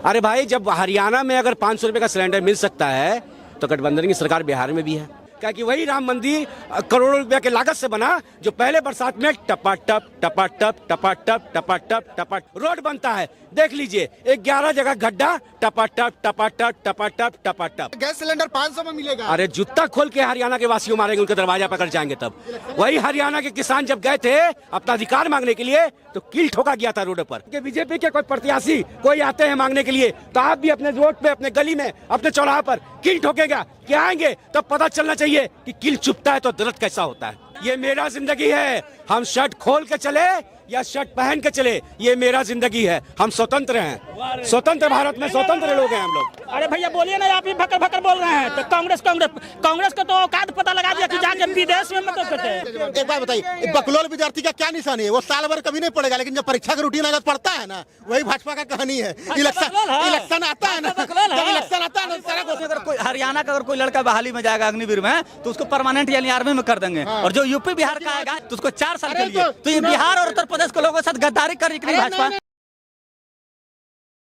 अरे भाई, जब हरियाणा में अगर 500 रुपए का सिलेंडर मिल सकता है तो गठबंधन की सरकार बिहार में भी है। क्या कि वही राम मंदिर करोड़ों रुपया के लागत से बना जो पहले बरसात में टपाटप टपाटप टपाटप टपाटप टपाट रोड बनता है। देख लीजिए, 11 जगह गड्ढा, टपाटप टपाटप टपाटप टपाटप। गैस सिलेंडर 500 में मिलेगा। अरे जूता खोल के हरियाणा के वासियों मारेंगे, उनका दरवाजा पकड़ जाएंगे। तब वही हरियाणा के किसान जब गए थे अपना अधिकार मांगने के लिए तो कील ठोका गया था रोड पर। बीजेपी के कोई प्रत्याशी कोई आते हैं मांगने के लिए तो आप भी अपने रोड पे, अपने गली में, अपने चौराहे पर कील ठोकेगा क्या आएंगे तब पता चलना चाहिए कि कील चुभता है तो दर्द कैसा होता है। ये मेरा जिंदगी है, हम शर्ट खोल के चले या शर्ट पहन के चले, ये मेरा जिंदगी है। हम स्वतंत्र हैं, स्वतंत्र भारत में स्वतंत्र लोग हैं हम लोग। अरे भैया बोलिए ना, आप ही भकर भकर बोल रहे हैं। तो कांग्रेस को तो औकात पता लगा दिया कि जाके विदेश में मत बैठे। एक बात बताइए, बकलोल विद्यार्थी का क्या निशानी है? वो साल भर कभी नहीं पड़ेगा, लेकिन जब परीक्षा का रूटीन अगर पड़ता है ना, वही भाजपा का कहानी है। इलेक्शन आता है ना, इलेक्शन आता है ना, अगर कोई हरियाणा का अगर कोई लड़का बहाली में जाएगा अग्निवीर में तो उसको परमानेंट यानी आर्मी में कर देंगे। और जो यूपी बिहार का आएगा तो उसको 4 साल के लिए। तो ये बिहार और उत्तर प्रदेश के लोगों के साथ गद्दारी कर रही है भाजपा।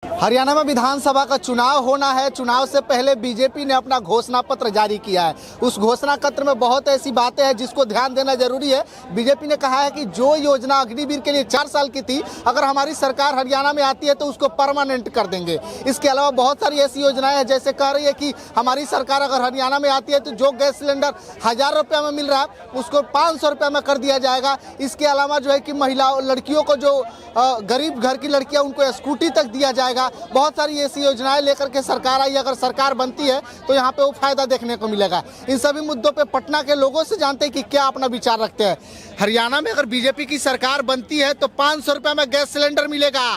हरियाणा में विधानसभा का चुनाव होना है। चुनाव से पहले बीजेपी ने अपना घोषणा पत्र जारी किया है। उस घोषणा पत्र में बहुत ऐसी बातें हैं जिसको ध्यान देना जरूरी है। बीजेपी ने कहा है कि जो योजना अग्निवीर के लिए 4 साल की थी, अगर हमारी सरकार हरियाणा में आती है तो उसको परमानेंट कर देंगे। इसके अलावा बहुत सारी ऐसी योजनाएं हैं, जैसे कह रही है कि हमारी सरकार अगर हरियाणा में आती है तो जो गैस सिलेंडर 1000 रुपये में मिल रहा है उसको 500 रुपये में कर दिया जाएगा। इसके अलावा जो है कि लड़कियों को, जो गरीब घर की लड़कियां, उनको स्कूटी तक दिया जाएगा। बहुत सारी ऐसी योजनाएं लेकर के सरकार आई। अगर सरकार बनती है तो यहाँ पे वो फायदा देखने को मिलेगा। इन सभी मुद्दों पे पटना के लोगों से जानते हैं कि क्या अपना विचार रखते हैं। हरियाणा में अगर बीजेपी की सरकार बनती है तो 500 रुपये में गैस सिलेंडर मिलेगा।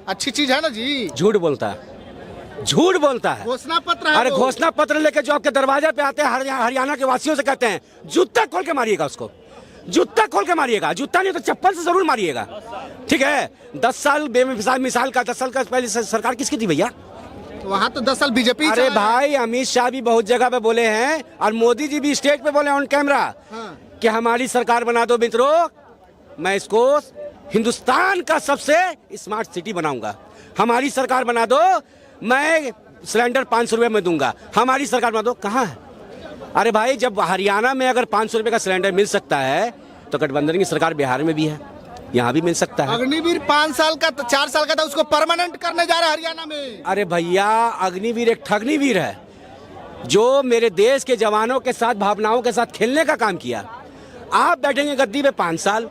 अच्छी चीज है ना जी? झूठ बोलता है, झूठ बोलता है। घोषणा पत्र है। अरे घोषणा पत्र लेके जो आपके दरवाजे पे आते हैं हरियाणा के वासियों से कहते हैं, जूता खोल के मारिएगा उसको, जूता खोल के मारिएगा। जूता नहीं तो चप्पल से जरूर मारिएगा, ठीक है। 10 साल बेमिसाल का 10 साल का पहले सरकार किसकी थी भैया? वहाँ तो 10 साल बीजेपी। अरे भाई, अमित शाह भी बहुत जगह पे बोले हैं और मोदी जी भी स्टेज पे बोले ऑन कैमरा कि हमारी सरकार बना दो मित्रों, मैं इसको हिंदुस्तान का सबसे स्मार्ट सिटी बनाऊंगा। हमारी सरकार बना दो, मैं सिलेंडर 500 रुपये में दूंगा। हमारी सरकार बना दो। कहाँ है? अरे भाई, जब हरियाणा में अगर 500 रुपए का सिलेंडर मिल सकता है तो गठबंधन की सरकार बिहार में भी है, यहाँ भी मिल सकता है। अग्निवीर 5 साल का, 4 साल का था, उसको परमानेंट करने जा रहा है हरियाणा में। अरे भैया, अग्निवीर एक ठगनीवीर है जो मेरे देश के जवानों के साथ, भावनाओं के साथ खेलने का काम किया। आप बैठेंगे गद्दी पे 5 साल,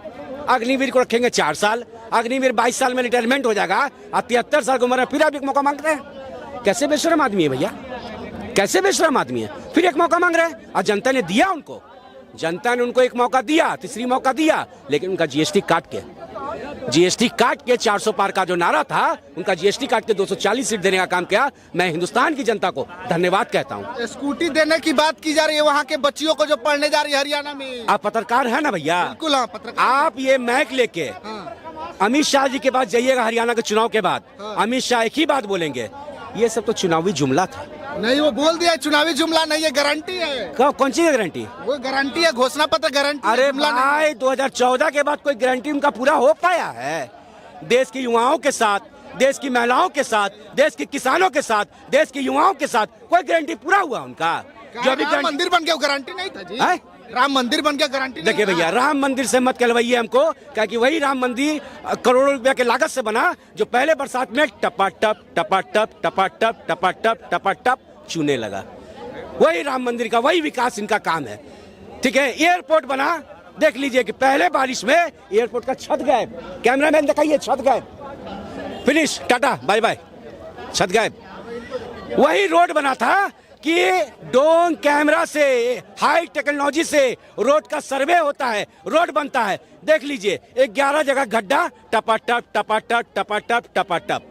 अग्निवीर को रखेंगे 4 साल। अग्निवीर 22 साल में रिटायरमेंट हो जाएगा और 73 साल की उम्र में फिर आप एक मौका मांग रहे हैं। कैसे बेशरम आदमी है भैया, कैसे बेशरम आदमी है। फिर एक मौका मांग रहे हैं और जनता ने दिया उनको, जनता ने उनको एक मौका दिया, तीसरी मौका दिया, लेकिन उनका जीएसटी काट के 400 पार का जो नारा था, उनका जीएसटी काट के 240 सीट देने का काम किया। मैं हिंदुस्तान की जनता को धन्यवाद कहता हूँ। स्कूटी देने की बात की जा रही है वहाँ के बच्चियों को जो पढ़ने जा रही है हरियाणा में। आप पत्रकार है ना भैया? बिल्कुल हाँ, पत्रकार। आप ये मैक लेके अमित शाह जी के पास जाइएगा हरियाणा के चुनाव के बाद, अमित शाह एक ही बात बोलेंगे, ये सब तो चुनावी जुमला था। नहीं, वो बोल दिया चुनावी जुमला नहीं है, गारंटी है। कौन सी गारंटी? वो गारंटी है, घोषणा पत्र गारंटी। अरे भाई, 2014 के बाद कोई गारंटी उनका पूरा हो पाया है? देश के युवाओं के साथ, देश की महिलाओं के साथ, देश के किसानों के साथ, देश के युवाओं के साथ कोई गारंटी पूरा हुआ उनका? जो अभी राम मंदिर बन गया गारंटी नहीं था जी। राम मंदिर बन गया गारंटी। देखिए भैया, राम मंदिर से मत कहलवाइए हमको, क्या कि वही राम मंदिर करोड़ों रुपया के लागत से बना जो पहले बरसात में टपाटप टपाटप टपाटप टपाटप टपाटप चूने लगा। वही राम मंदिर का वही विकास इनका काम है, ठीक है। एयरपोर्ट बना, देख लीजिए कि पहले बारिश में एयरपोर्ट का छत गायब। कैमरामैन दिखाइए, छत गायब, फिनिश, टाटा बाय बाय, छत गायब। वही रोड बना था कि ड्रोन कैमरा से, हाई टेक्नोलॉजी से रोड का सर्वे होता है, रोड बनता है। देख लीजिए, 11 जगह गड्ढा, टपाटप टपाटप टपाटप टपाटप,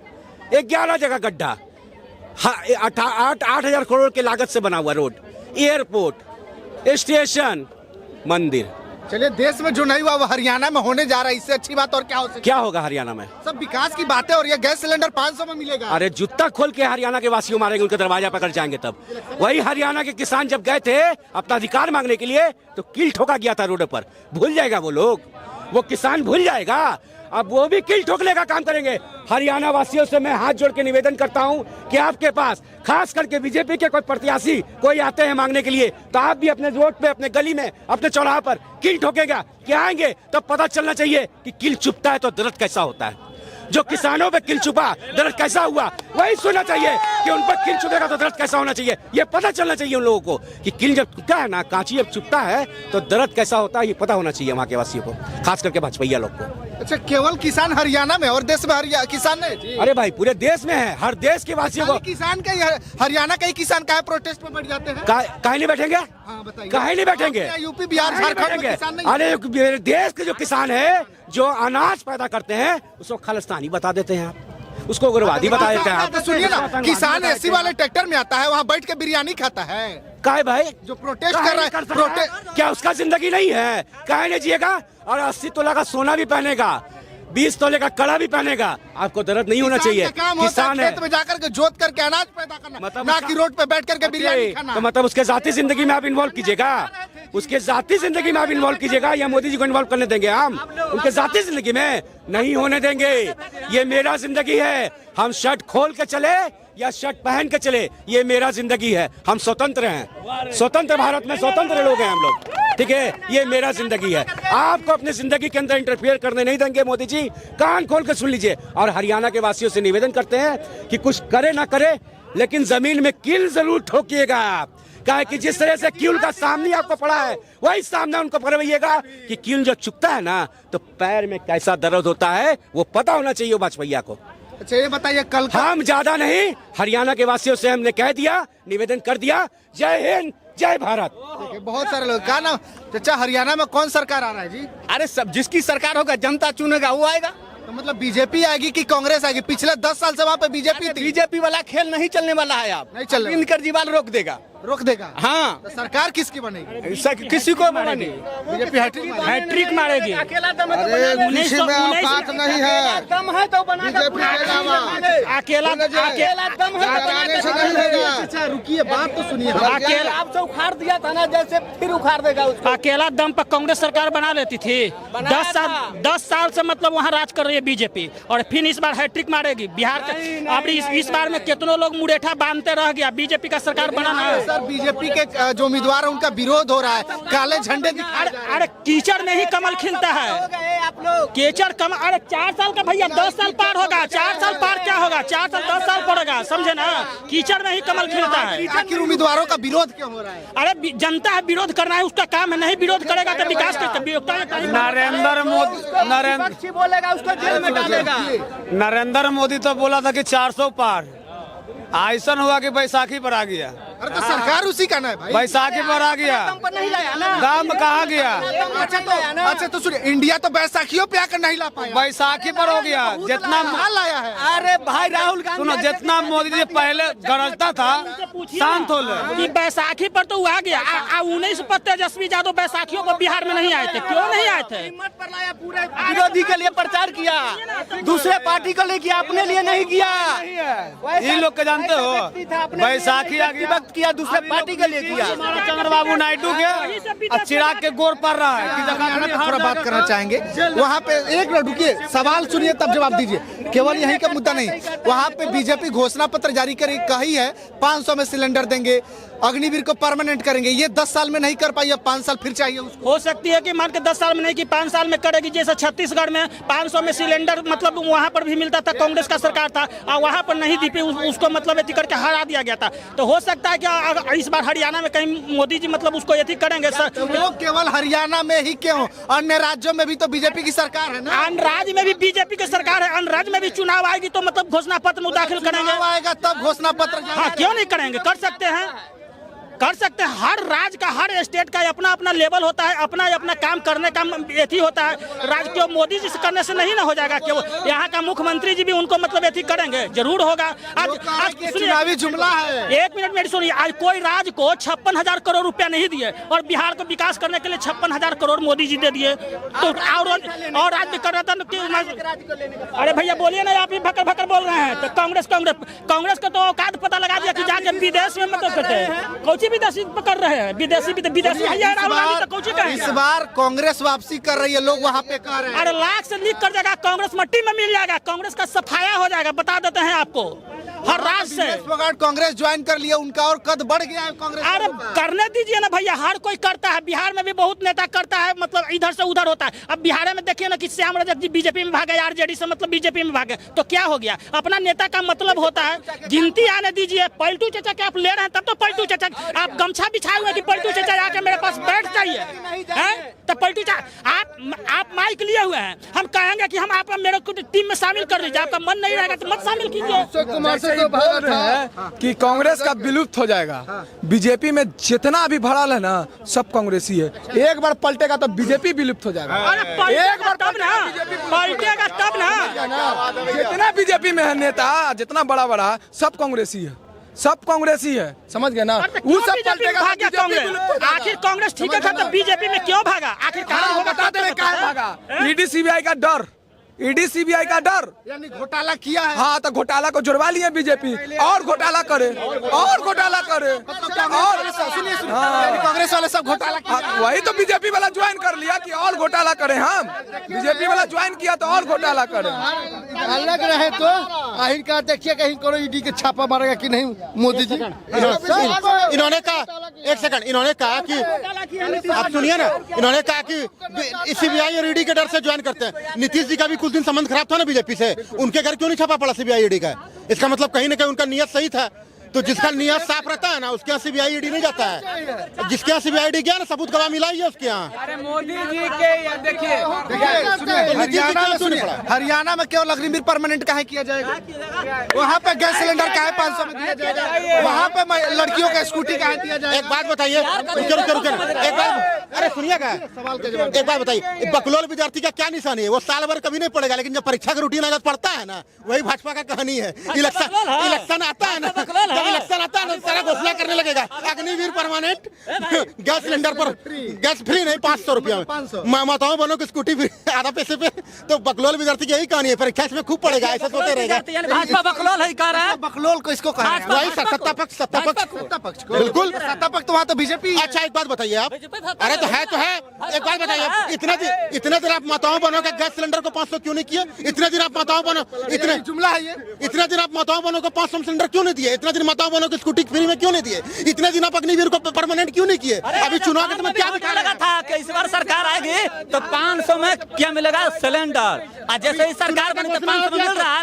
11 जगह गड्ढा, 8,000 करोड़ के लागत से बना हुआ रोड, एयरपोर्ट, स्टेशन, मंदिर। चलिए, देश में जो नहीं हुआ वो हरियाणा में होने जा रहा है, इससे अच्छी बात और क्या हो सकती है? क्या होगा हरियाणा में? सब विकास की बातें और ये गैस सिलेंडर 500 में मिलेगा। अरे जूता खोल के हरियाणा के वासियों मारेंगे, उनका दरवाजा पकड़ जाएंगे। तब वही हरियाणा के किसान जब गए थे अपना अधिकार मांगने के लिए तो कील ठोका गया था रोड पर। भूल जाएगा वो लोग, वो किसान भूल जाएगा। अब वो भी किल ठोकने का काम करेंगे। हरियाणा वासियों से मैं हाथ जोड़ के निवेदन करता हूं कि आपके पास खास करके बीजेपी के कोई प्रत्याशी कोई आते हैं मांगने के लिए, तो आप भी अपने रोड पे, अपने गली में, अपने चौराहे पर किल ठोकेगा कि आएंगे तो पता चलना चाहिए कि किल चुभता है तो दर्द कैसा होता है। जो किसानों पे किल चुपा, दर्द कैसा हुआ, वही सुनना चाहिए कि उन पर किल चुभेगा तो दर्द कैसा होना चाहिए। ये पता चलना चाहिए उन लोगों को कि किल जब चुभता है ना, कांची जब चुभता है तो दर्द कैसा होता है, ये पता होना चाहिए वहाँ के वासियों को, खास करके भाजपा लोग को। अच्छा, केवल किसान हरियाणा में और देश में किसान नहीं? अरे भाई पूरे देश में है, हर देश के वासियों को। किसान का हरियाणा का ही किसान काहे प्रोटेस्ट में बैठ जाते हैं? काहे नहीं बैठेंगे? हाँ, बताइए। काहे नहीं बैठेंगे? यूपी बिहार झारखंड में किसान नहीं? अरे मेरे देश के जो किसान है, जो अनाज पैदा करते हैं, उसको खालिस्तानी बता देते हैं आप, उसको उग्रवादी बता देते हैं आप। तो सुनिए ना, किसान एसी वाले ट्रैक्टर में आता है, वहाँ बैठ के बिरयानी खाता है। काहे भाई जो प्रोटेस्ट कर रहा है, प्रोटेस्ट क्या उसका जिंदगी नहीं है? काहे नहीं जिएगा? और 80 तोला का सोना भी पहनेगा, 20 तोले का कड़ा भी पहनेगा, आपको दर्द नहीं होना चाहिए। किसान है, खेत में जाकर के जोत करके अनाज पैदा करना, मतलब ना कि रोड पे बैठ करके बिरयानी खाना। तो मतलब उसके जाती जिंदगी में आप इन्वॉल्व कीजिएगा, उसके जाती जिंदगी में आप इन्वॉल्व कीजिएगा, या मोदी जी को इन्वॉल्व करने देंगे हम? उनके जाती जिंदगी में नहीं होने देंगे। ये मेरा जिंदगी है, हम शर्ट खोल के चले या शर्ट पहन के चले, ये मेरा जिंदगी है। हम स्वतंत्र हैं, स्वतंत्र भारत में स्वतंत्र लोग हैं हम लोग, ठीक है? ये मेरा जिंदगी है, आपको अपनी जिंदगी के अंदर इंटरफेयर करने नहीं देंगे मोदी जी। कान खोल के सुन लीजिए। और हरियाणा के वासियों से निवेदन करते हैं कि कुछ करे ना करे, लेकिन जमीन में कील जरूर ठोकिएगा आप। क्या है कि जिस तरह से कील का सामने आपको पड़ा है, वही सामने उनको फरमाइएगा कि कील जो चुभता है ना, तो पैर में कैसा दर्द होता है वो पता होना चाहिए वाजपेयी को। अच्छा, ये बताइए, कल हम ज्यादा नहीं, हरियाणा के वासियों से हमने कह दिया, निवेदन कर दिया। जय हिंद, जय भारत। बहुत सारे लोग का ना। चाचा, हरियाणा में कौन सरकार आ रहा है जी? अरे सब जिसकी सरकार होगा, जनता चुनेगा, वो आएगा। तो मतलब बीजेपी आएगी कि कांग्रेस आएगी? पिछले 10 साल से वहाँ पे बीजेपी थी। बीजेपी वाला खेल नहीं चलने वाला है, आप नहीं चल रहा। अरविंद केजरीवाल रोक देगा। रोक देगा? हाँ। तो सरकार किसकी बनेगी? किसी को नहीं। बीजेपी हैट्रिक मारेगी। अकेला दम है तो अरे बना दो। किसी में औकात नहीं है, दम है तो बना दो। बीजेपी के अलावा अकेला दम है तो सरकारने से नहीं होगा। अच्छा रुकिए, बात तो सुनिए। अकेला आपसे उखाड़ दिया था ना, जैसे फिर उखाड़ देगा उसको। अकेला दम पर कांग्रेस सरकार बना लेती थी। 10 साल से मतलब वहाँ राज कर रही है बीजेपी, और फिर इस बार हैट्रिक मारेगी बिहार के। अब इस बार में कितनों लोग मुड़ेठा बांधते रह गया, बीजेपी का सरकार बनाना है। सर, बीजेपी के जो उम्मीदवार है उनका विरोध हो रहा है, काले झंडे दिखाए जा रहे हैं। अरे कीचड़ में ही कमल खिलता है, आप लोग कीचड़ कमल। अरे 4 साल का भैया, 10 साल पार होगा, 4 साल पार क्या होगा, 4 साल 10 साल पड़ेगा, समझे ना? कीचड़ में ही कमल खिलता है। आखिर उम्मीदवारों का विरोध क्यों हो रहा है? अरे जनता है, विरोध करना है उसका काम है, नहीं विरोध करेगा तो विकास कैसे? नरेंद्र मोदी, पक्षी बोलेगा उसको जेल में डालेगा। नरेंद्र मोदी तो बोला था कि 400 पार, ऐसा हुआ कि बैसाखी पर आ गया। अरे तो सरकार उसी का ना है भाई। बैसाखी पर आ गया, नहीं लाया ना, दाम कहा गया? अच्छा तो सुनिए, इंडिया तो बैसाखियों पे आकर नहीं ला पाया, बैसाखी पर हो गया। जितना माल लाया है। अरे भाई राहुल गांधी, सुनो, जितना मोदी जी पहले गरजता था, शांत हो ले। कि बैसाखी पर तो वो आ गया। 19 पर तेजस्वी यादव बैसाखियों को बिहार में नहीं आए थे, क्यों नहीं आए थे? विरोधी के लिए प्रचार किया, दूसरे पार्टी के लिए किया, अपने लिए नहीं किया। ये लोग के जानते हो, बैसाखी आ गया किया, दूसरे पार्टी के लिए किया। चंद्रबाबू नायडू के चिराग के गोर पड़ रहा है। थोड़ा बात करना चाहेंगे वहाँ पे। एक मिनट रुकिए, सवाल सुनिए तब जवाब दीजिए। केवल यही का मुद्दा नहीं, वहाँ पे बीजेपी घोषणा पत्र जारी कही है, 500 में सिलेंडर देंगे, अग्निवीर को परमानेंट करेंगे। ये 10 साल में नहीं कर पाई, अब 5 साल फिर चाहिए उसको। हो सकती है कि मान के 10 साल में नहीं कि 5 साल में करेगी। जैसे छत्तीसगढ़ में 500 में सिलेंडर मतलब वहाँ पर भी मिलता था, कांग्रेस का सरकार था, और वहाँ पर नहीं दी, उसको मतलब एथी करके हरा दिया गया था। तो हो सकता है कि इस बार हरियाणा में कहीं मोदी जी मतलब उसको एथी करेंगे। तो वो केवल हरियाणा में ही क्यों, अन्य राज्यों में भी तो बीजेपी की सरकार है ना। अन्य राज्य में भी बीजेपी की सरकार है, अन्य राज्य में भी चुनाव आएगी तो मतलब घोषणा पत्र दाखिल करेंगे। आएगा तब घोषणा पत्र। हाँ, क्यों नहीं करेंगे? कर सकते हैं, कर सकते हैं। हर राज्य का, हर स्टेट का अपना अपना लेवल होता है, अपना अपना काम करने का एथी होता है। राज्य के मोदी जी से करने से नहीं ना हो जाएगा कि यहाँ का मुख्यमंत्री जी भी उनको मतलब एथी करेंगे, जरूर होगा। आज चुनावी जुमला है। 1 मिनट मेरी सुनिए, आज कोई राज्य को 56,000 करोड़ रुपया नहीं दिए, और बिहार को विकास करने के लिए 56,000 करोड़ मोदी जी दे दिए। तो और राज्य कर रहा था कि अरे भैया बोलिए ना, आप ही भकर भकर बोल रहे हैं। तो कांग्रेस का तो औकात पता लगा दिया कि जाके विदेश में मतलब करते हैं। विदेशी कर रहे हैं, विदेशी है राहुल गांधी तो कुछ कहेंगे। इस बार कांग्रेस वापसी कर रही है, लोग वहाँ पे कह रहे हैं। अरे लाख से लीक कर जाएगा, कांग्रेस मट्टी में मिल जाएगा, कांग्रेस का सफाया हो जाएगा, बता देते हैं आपको हर राज्य से। कांग्रेस ज्वाइन कर लिया, उनका और कद बढ़ गया है कांग्रेस। अरे करने दीजिए ना भैया, हर कोई करता है, बिहार में भी बहुत नेता करता है, मतलब इधर से उधर होता है। अब बिहार में देखिए ना कि श्याम रजक जी बीजेपी में भागे, आरजेडी से मतलब बीजेपी में भागे, तो क्या हो गया? अपना नेता का मतलब होता है, गिनती आने दीजिए। पलटू चाचा के आप ले रहे हैं तब तो पलटू चाचा, आप गमछा बिछाए हुए कि पलटू चाचा आके मेरे पास बैठ जाइए, तो पलटू चाचा आप माइक लिए हुए हैं, हम कहेंगे कि हम आप मेरे को टीम में शामिल कर लीजिए, आपका मन नहीं रहेगा तो मत शामिल कीजिए। कि कांग्रेस का विलुप्त हो जाएगा। बीजेपी में जितना अभी भड़ाल है ना, सब कांग्रेसी है। एक बार पलटेगा तो बीजेपी विलुप्त हो जाएगा। एक बार तब ना पलटेगा, तब ना जितना बीजेपी में है नेता, जितना बड़ा बड़ा, सब कांग्रेसी है, सब कांग्रेसी है, समझ गए ना? वो सब पलटेगा तो कांग्रेस। आखिर कांग्रेस ठीक है तो बीजेपी में क्यों भागा? आखिर कारण बता दे भागा। ईडी सीबीआई का डर, ईडी सीबीआई का डर, यानी घोटाला किया है। हाँ, तो घोटाला को जुड़वा लिए बीजेपी, और घोटाला करे, और घोटाला करे, और कांग्रेस वाले सब घोटाला किया। वही तो बीजेपी वाला ज्वाइन कर लिया कि और घोटाला करे। हम बीजेपी वाला ज्वाइन किया तो और घोटाला करे। अलग रहे तो आखिरकार देखिए कहीं करो ईडी के छापा मारेगा कि नहीं मोदी जी। इन्होंने कहा, एक सेकंड, इन्होंने कहा कि आप सुनिए ना, इन्होंने कहा कि सीबीआई और ईडी के डर से ज्वाइन करते हैं। नीतीश जी का भी कुछ दिन संबंध खराब था ना बीजेपी से, उनके घर क्यों नहीं छापा पड़ा सीबीआई ईडी का? इसका मतलब कहीं ना कहीं उनका नियत सही था। तो जिसका नियत साफ रहता है ना, उसके यहाँ सीबीआई ईडी नहीं जाता है। जिसके यहाँ सीबीआई ईडी गया ना, सबूत गवाह मिला ही है उसके यहाँ। अरे मोदी जी के देखिए, हरियाणा में केवल अग्निवीर परमानेंट काहे किया जाएगा? वहाँ पे गैस सिलेंडर काहे 500 में दिया जाएगा? वहाँ पे लड़कियों का स्कूटी काहे दिया जाएगा? एक बात बताइए, एक बात, अरे सुनिएगा, एक बात बताइए, बकलोल विद्यार्थी का क्या निशानी है? वो साल भर कभी नहीं पड़ेगा, लेकिन जब परीक्षा का रूटीन अगर पढ़ता है ना, वही भाजपा का कहानी है। इलेक्शन आता है ना, इलेक्शन आता है ना, सारा घोषणा करने लगेगा अग्निवीर परमानेंट, गैस सिलेंडर पर गैस फ्री नहीं, 500 रुपया में माताओं बहनों की स्कूटी फ्री आधा पैसे पे। तो बकलोल विद्यार्थी की यही कहानी है, परीक्षा में खूब पड़ेगा, ऐसा सोते रहेगा। भाजपा बकलोल है, कह रहा है बकलोल को इसको कहा है वही सत्ता पक्ष बिल्कुल सत्ता पक्ष तो वहाँ तो बीजेपी। अच्छा एक बात बताइए आप, अरे तो है एक बात बताइए, इतने दिन आप माताओं बहनों का गैस सिलेंडर को 500 क्यों नहीं किए? इतने दिन आप माताओं बहनों, जुमला है ये, इतने दिन आप माताओं बहनों को 500 सिलेंडर क्यों नहीं दिए? इतने दिन माताओं बहनों की स्कूटी फ्री में क्यों नहीं दिए? इतने दिन आप अग्निवीर को परमानेंट क्यों नहीं किए? अभी चुनाव के समय क्या दिखा लगा था कि इस बार सरकार आएगी तो 500 में क्या मिलेगा? सिलेंडर। और जैसे ही सरकार बनी तो 500 में मिल रहा है,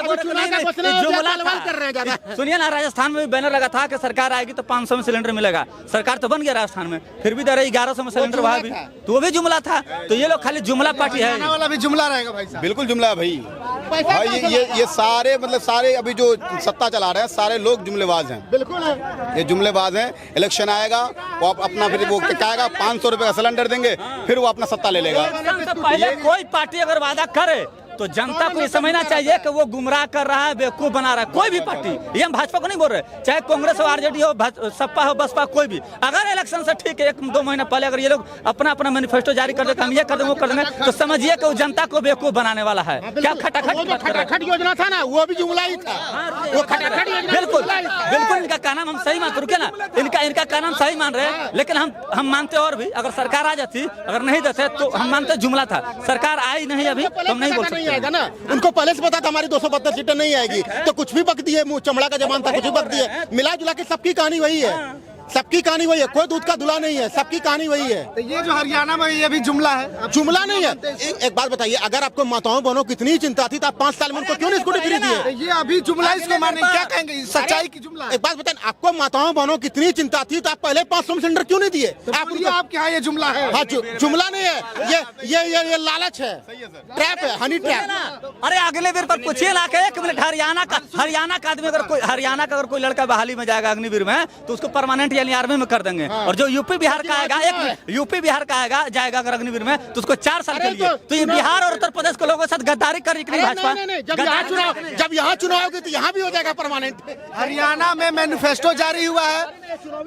जुमला कर रहे हैं। सुनिए ना, राजस्थान में भी बैनर लगा था कि सरकार आएगी तो 500 में सिलेंडर मिलेगा। सरकार तो बन गया राजस्थान में, फिर भी दे रही 1100 में सिलेंडर, वहाँ भी तो वो भी जुमला था। तो ये लोग खाली जुमला पार्टी है, वाला भी जुमला रहेगा भाई साहब। बिल्कुल जुमला है भाई। ये सारे मतलब सारे अभी जो सत्ता चला रहे हैं सारे लोग जुमलेबाज हैं। बिल्कुल है, ये जुमलेबाज हैं। इलेक्शन आएगा वो अपना फिर वो क्या आएगा, 500 रुपए का सिलेंडर देंगे, फिर वो अपना सत्ता ले लेगा। पहले कोई पार्टी अगर वादा करे तो जनता को ये समझना चाहिए कि वो गुमराह कर रहा है, बेवकूफ बना रहा है। कोई भी पार्टी, ये हम भाजपा को नहीं बोल रहे, चाहे कांग्रेस हो, आरजेडी हो, सपा हो, बसपा, कोई भी, अगर इलेक्शन से ठीक है 1-2 महीना पहले अगर ये लोग अपना मैनिफेस्टो जारी कर देते, हम ये कर देंगे वो कर देंगे, तो समझिए कि वो जनता को बेवकूफ बनाने वाला है। क्या खटाखट योजना था ना, वो भी जुमला ही था। वो खटाखट बिल्कुल इनका कहना हम सही मान, रुके ना, इनका कहना हम सही मान रहे हैं, लेकिन हम मानते और भी, अगर सरकार आ जाती, अगर नहीं देते तो हम मानते जुमला था। सरकार आई नहीं अभी तो हम नहीं बोल सकते। आएगा ना, उनको पहले से पता था हमारी 272 सीटें नहीं आएगी, तो कुछ भी बक दिए, मुंह चमड़ा का जमान था, कुछ भी बक दिए। मिला जुला के सबकी कहानी वही है, सबकी कहानी वही है, कोई दूध का धुला नहीं है, सबकी कहानी वही है। तो ये जो हरियाणा में ये भी जुमला है, जुमला नहीं है। एक बात बताइए, अगर आपको माताओं बहनों की इतनी चिंता थी तो आप 5 साल में उनको क्यों नहीं स्कूटी फ्री दिए? ये अभी जुमला, इसको माने क्या कहेंगे, सच्चाई की जुमला। एक बात बताएं, आपको माताओं बहनों की इतनी चिंता थी तो आप पहले 500 सिलेंडर क्यों नहीं दिए? आपके यहाँ ये जुमला है? हाँ, जुमला नहीं है, ये लालच है, ट्रैप है, हनी ट्रैप। अरे अगले बार पर पूछिए ना कि 1 मिनट, हरियाणा का आदमी हरियाणा का अगर कोई लड़का बहाली में जाएगा अग्निवीर में, तो उसको परमानेंट यानी आर्मी में कर देंगे। और जो यूपी बिहार का आएगा, यूपी बिहार का आएगा जाएगा अगर अग्निवीर में, तो उसको 4 साल के लिए। तो ये बिहार और उत्तर प्रदेश के लोगों के साथ गद्दारी कर रही भाजपा। जब यहाँ चुनाव होगी तो यहाँ भी हो जाएगा परमानेंट। हरियाणा में मैनिफेस्टो जारी हुआ है,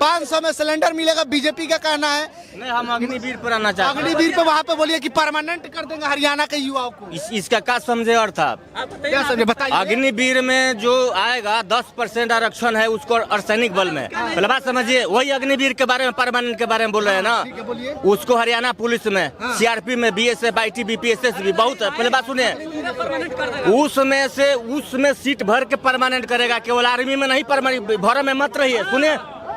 500 में सिलेंडर मिलेगा, बीजेपी का कहना है। नहीं, हम अग्निवीर पर आना चाहते हैं। अग्निवीर पे वहाँ पे बोलिए कि परमानेंट कर देंगे हरियाणा के युवाओं को। इसका क्या समझे अर्थ आप? क्या समझे बताइए। अग्निवीर में जो आएगा 10% आरक्षण है उसको अर्सैनिक बल में, पहले बात समझिए, वही अग्निवीर के बारे में, परमानेंट के बारे में बोल रहे हैं ना। उसको हरियाणा पुलिस में, सीआरपी में, बीएसएफ, आईटी, बीपीएसएस भी बहुत है। पहले बात सुनिए, उसमें सीट भर के परमानेंट करेगा, केवल आर्मी में नहीं परमानेंट। भर में मत रहिए, सुनिए,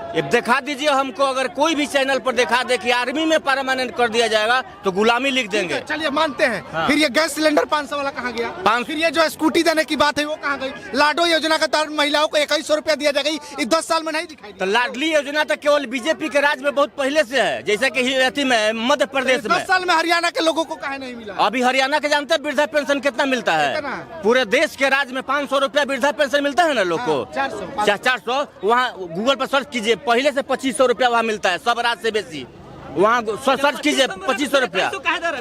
ये दिखा दीजिए हमको, अगर कोई भी चैनल पर दिखा दे कि आर्मी में परमानेंट कर दिया जाएगा तो गुलामी लिख देंगे। चलिए मानते हैं। फिर ये गैस सिलेंडर 500 वाला कहाँ गया? फिर ये जो स्कूटी देने की बात है वो कहाँ गई? लाडो योजना का तहत महिलाओं को 2100 रुपया दिया जाएगा, ये 10 साल में नहीं दिखाई तो लाडली योजना तो केवल बीजेपी के राज में बहुत पहले से है, जैसे कि मध्य प्रदेश में। 10 साल में हरियाणा के लोगों को कहाँ नहीं मिला? अभी हरियाणा के जानते हैं वृद्धा पेंशन कितना मिलता है? पूरे देश के राज में 500 रुपया वृद्धा पेंशन मिलता है ना लोग को। 400 वहाँ गूगल पर सर्च कीजिए, पहले से 2500 रुपया वहाँ मिलता है, सब राज से बेसी। वहाँ सर्च कीजिए 2500 रुपया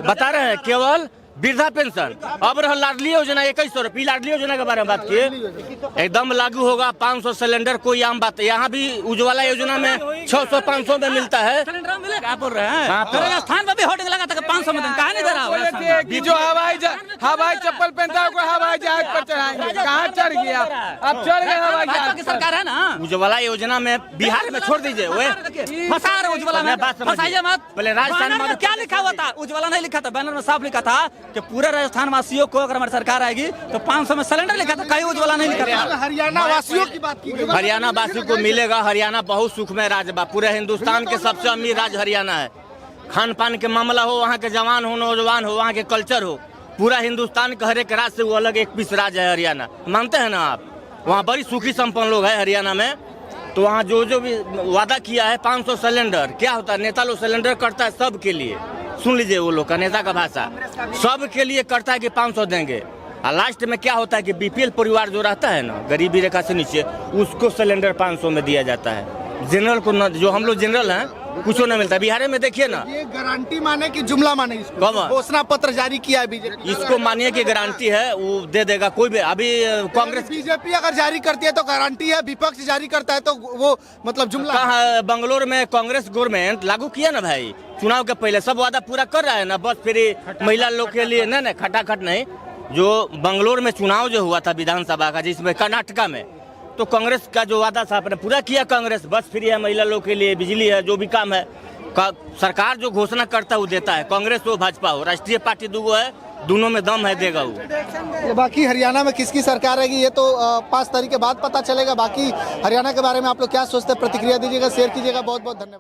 बता रहे हैं केवल वृद्धा पेंशन। अब रहा लाडली योजना 2100 रुपये। लाडली योजना के बारे में बात किए, एकदम लागू होगा 500 सिलेंडर, कोई आम बात है। यहाँ भी उज्ज्वला योजना में 600-500 में मिलता है। क्या बोल रहे हैं? राजस्थान में भी होर्डिंग लगा था 500 में, कहाँ नहीं दे रहा? जो हवाई चप्पल पहनता है हवाई जहाज पर चढ़ाएंगे, कहाँ चढ़ गया? अब चढ़ गए हवाई जहाज की सरकार है ना। उज्ज्वला योजना में बिहार में छोड़ दीजिए, फंसा रहे उज्ज्वला में, फंसाइए मत। पहले राजस्थान में क्या लिखा हुआ था? उज्ज्वला नहीं लिखा था, बैनर में साफ लिखा था कि पूरे राजस्थान वासियों को अगर हमारी सरकार आएगी तो 500 में सिलेंडर लिखा था, कहीं उज्ज्वला नहीं लिखा था। हरियाणा वासियों की बात की, हरियाणा वासियों को मिलेगा। हरियाणा बहुत सुखमय राज्य बा, पूरे हिंदुस्तान के सबसे अमीर राज्य हरियाणा है। खान पान के मामला हो, वहाँ के जवान हो, नौजवान हो, वहाँ के कल्चर हो, पूरा हिंदुस्तान के हर एक राज्य से वो अलग एक पीस राज्य है हरियाणा। मानते हैं ना आप? वहाँ बड़ी सुखी संपन्न लोग है हरियाणा में। तो वहाँ जो भी वादा किया है 500 सिलेंडर, क्या होता है? नेता लोग सिलेंडर करता है सबके लिए, सुन लीजिए वो लोग का नेता का भाषा, सबके लिए करता है कि 500 देंगे। और लास्ट में क्या होता है कि बीपीएल परिवार जो रहता है ना, गरीबी रेखा से नीचे, उसको सिलेंडर 500 में दिया जाता है। जनरल को न, जो हम लोग जनरल हैं, कुछ नहीं मिलता। बिहार में देखिए ना, ये गारंटी माने कि जुमला माने? घोषणा पत्र जारी किया है बीजेपी, इसको मानिए कि गारंटी है, वो दे देगा कोई भी। अभी कांग्रेस बीजेपी अगर जारी करती है तो गारंटी है, विपक्ष जारी करता है तो वो मतलब जुमला। कहाँ बंगलोर में कांग्रेस गवर्नमेंट लागू किया ना भाई, चुनाव के पहले सब वादा पूरा कर रहा है ना। बस फ्री महिला लोग के लिए नहीं, खटाखट नहीं। जो बंगलोर में चुनाव जो हुआ था विधानसभा का, जिसमें कर्नाटका में, तो कांग्रेस का जो वादा था आपने पूरा किया। कांग्रेस बस फ्री है महिला लोग के लिए, बिजली है, जो भी काम है सरकार जो घोषणा करता है वो देता है। कांग्रेस हो भाजपा हो, राष्ट्रीय पार्टी दो है, दोनों में दम है, देगा वो। बाकी हरियाणा में किसकी सरकार रहेगी ये तो 5 तारीख के बाद पता चलेगा। बाकी हरियाणा के बारे में आप लोग क्या सोचते हैं? प्रतिक्रिया दीजिएगा, शेयर कीजिएगा। बहुत बहुत धन्यवाद।